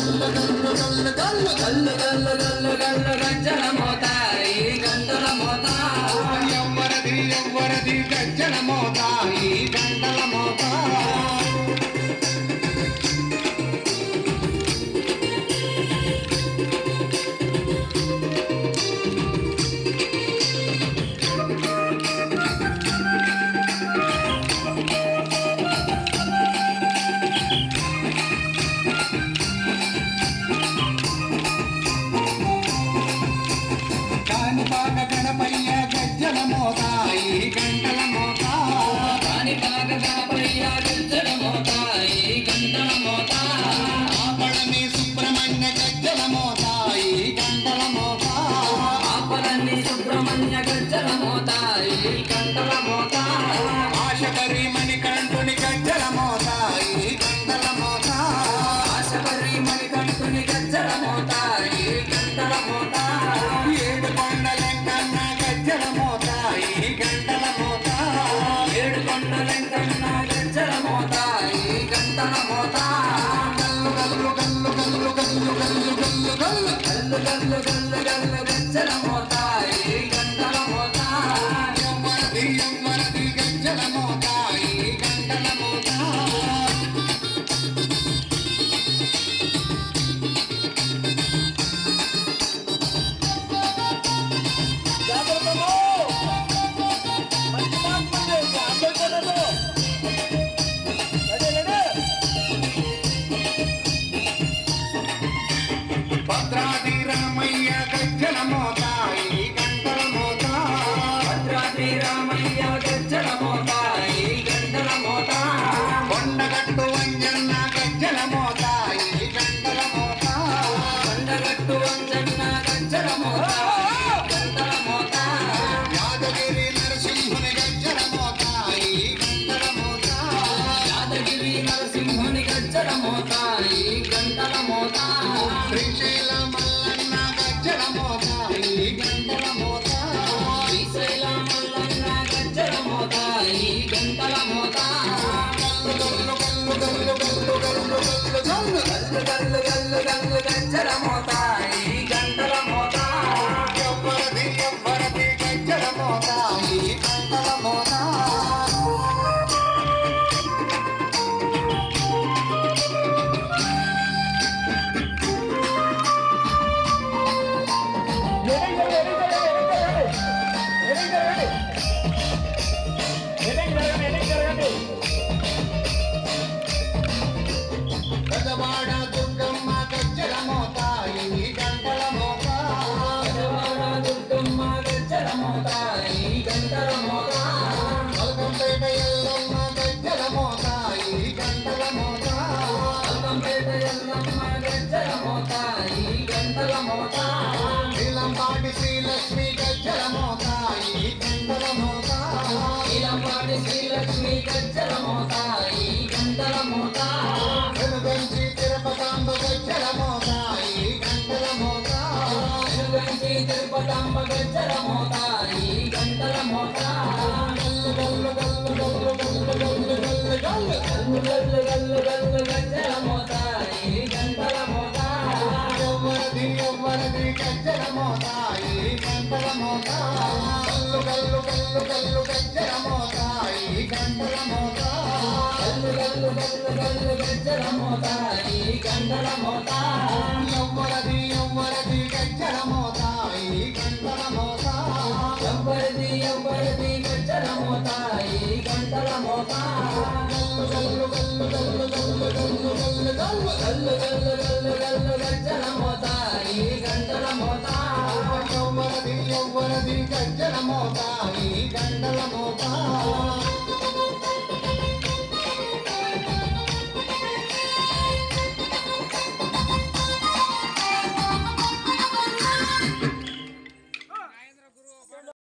గల్లు గల్లు గల్లు గల్లు గజ్జల మోత ఈ గంటల మోత ఎవ్వరది ఎవ్వరది గజ్జల మోత ఈ గంటల మోత కాణిపాక గణపయ్య గజ్జల మోత ఈ గంటల మోత కాణిపాక గణపయ్య గజ్జల మోత ఈ గంటల మోత ఆపళని సుబ్రహ్మణ్య గజ్జల మోత ఈ గంటల మోత ఆపలన్ని సుబ్రహ్మణ్య గజ్జల మోత ఈ గంటల మోత ఆశబరి మణికంఠుని గజ్జల మోత ఈ గంటల మోత ఆశబరి మణికంఠుని గజ్జల మోత ఈ గంటల మోత ఏడు కొండలెంకన్న గజ్జల మోత ఈ గంటల మోత ఏడు కొండలెంకన్న గజ్జల మోత ఈ గంటల మోత గల్లు గల్లు గల్లు గల్లు గల్లు గల్లు గల్లు గల్లు గల్లు గల్లు గల్లు గల్లు గజ్జల మోత ఈ గంటల మోత ఎవ్వరది ఎవ్వరది గజ్జల మోత ఈ గంటల మోత భద్రాది రామయ్య గజ్జల మోత ఈ గంటల మోత భద్రాద్రి రామయ్య గజ్జల మోత ఈ గంటల మోత కొండగట్టు వంజన్న గజ్జల మోత ఈ గంటల మోత కొండగట్టు వంజన్న గజ్జల మోత ఈ గంటల మోత యాదగిరి నరసింహుని గజ్జల మోత ఈ గంటల మోత యాదగిరి నరసింహుని గజ్జల మోత ఈ గంటల మోత శ్రీశైల మల్లన్న గజ్జల మోత ఈ గంటల మోత శ్రీశైల మల్లన్న గజ్జల మోత ఈ గంటల మోత గల్లు గల్లు గల్లు గల్లు గల్లు గల్లు గల్లు గల్లు గల్లు గల్లు గల్లు గజ్జల మోత ఈ గంటల మోత ఎవ్వరది ఎవ్వరది గజ్జల మోత ఈ గంటల మోత గజవాడ దుర్గమ్మ గజ్జల మోత ఈ గంటల మోత గజవాడ దుర్గమ్మ గజ్జల మోత ఈ గంటల మోత మల్కంపేట ఎల్లమ్మ గజ్జల మోత ఈ గంటల మోత అల్లంపేట ఎల్లమ్మ గజ్జల మోత ఈ గంటల మోత నీలంపాటి శ్రీలక్ష్మి గజ్జల మోత ఈ గంటల మోత నీలంపాటి శ్రీలక్ష్మి గజ్జల మోత ఈ గంటల మోత వెనుగంచి తిరుపతాంబ గజ్జల మోత ఈ గంటల మోత వెనుగంచి తిరుపతాంబ గజ్జల మోత ఈ గంటల మోత గల్లు గల్లు గల్లు గల్లు గల్లు గల్లు గల్లు గల్లు గల్లు గల్లు గల్లు గజ్జల మోత ఈ గంటల మోత ఎవ్వరది ఎవ్వరది గజ్జల మోత ఈ గంటల మోత గల్లు గల్లు గల్లు గల్లు గజ్జల మోత ఈ గంటల మోత గల్లు గల్లు గల్లు గల్లు గజ్జల మోత ఈ గంటల మోత ఎవ్వరది ఎవ్వరది గజ్జల మోత ఈ గంటల మోత ఎవ్వరిది ఎవ్వరిది గజ్జల మోత ఈ గంటల మోత గల్లు గల్లు గల్లు గల్లు గల్లు గల్లు గల్లు గల్లు గల్లు గల్లు గల్లు గజ్జల మోత ఈ గంటల మోత ఎవ్వరది ఎవ్వరది గజ్జల మోత ఈ గంటల మోత